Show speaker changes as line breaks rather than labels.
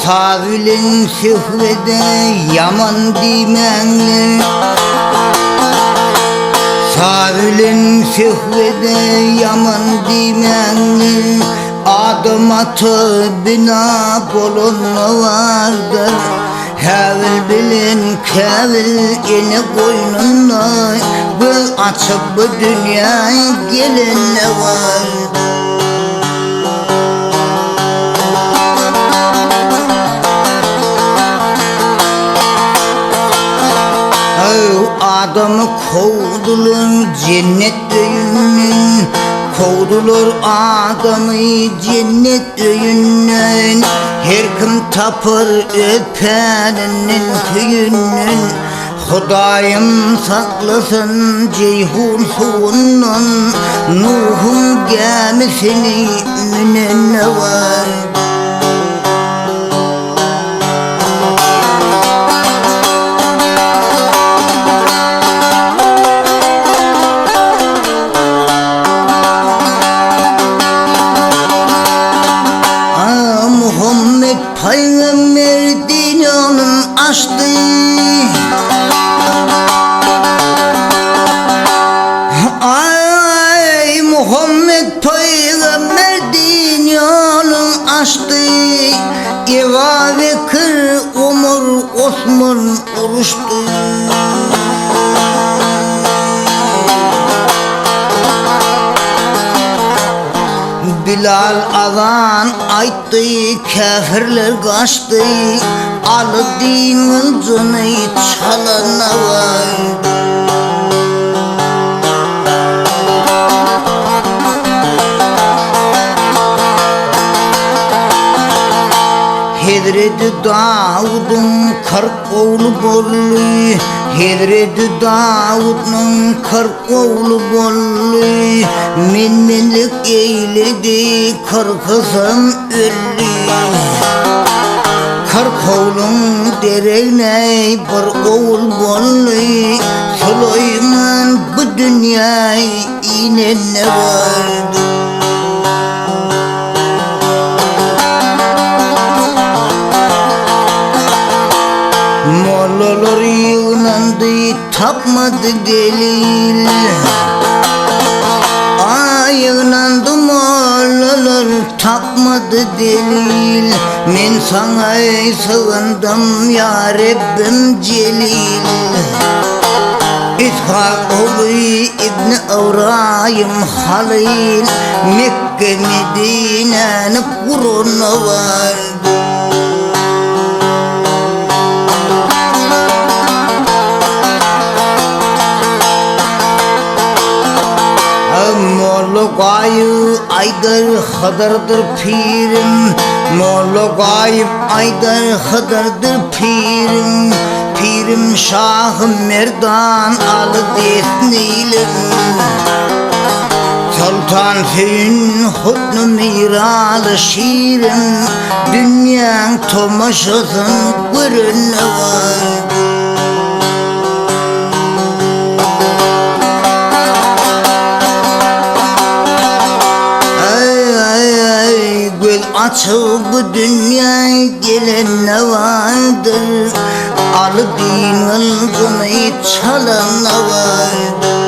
Savilen sühvede yaman dimenli Savilen sühvede yaman dimenli Adım atı bina bolunma vardır Hevil bilin kevil yine koynunda Gül açıp bu dünyaya gelin ne var Adamı kovdular cennet köyünden Kovdular adamı cennet köyünden Her kim tapır öpenin köyünden Hudayım saklasın ceyhun suğundan Nuh'un gemisini ne var Peygamber dinanın açtı Ay Muhammed Peygamber dinanın açtı Ebu Bekir, Ömer, Osman oruçtu Bilal azan ayttı, kafirler kaçtı Alı dinin canı çalana var Hazreti Davud'un 40 oğlu bollu Hazreti Davud'un 40 oğlu bollu Minnelik eyledi 40'ısın öldü 40 oğlun derine bir oğul bollu Süleyman bu dünyaya yine ne vardı Mollalar yığınandı tapmadı delil Yığınandı mollalar tapmadı delil Men sana sığındım ya Rabbim celil İshak oğlu İbni Evrahim Halil Mekke Medine'nin kuruna vardı Mollagayı Aydar Hıdır'dır pirim Mollagayı Aydar Hıdır'dır pirim Pirim Şah-ı Merdan alı desnilim Sultan Hüsnü Hutnu Miralı şiirim Dünyanın tomaşasın görünü var Açıl bu dünyaya gelen ne vardır Alı dinin kını çalan ne vardır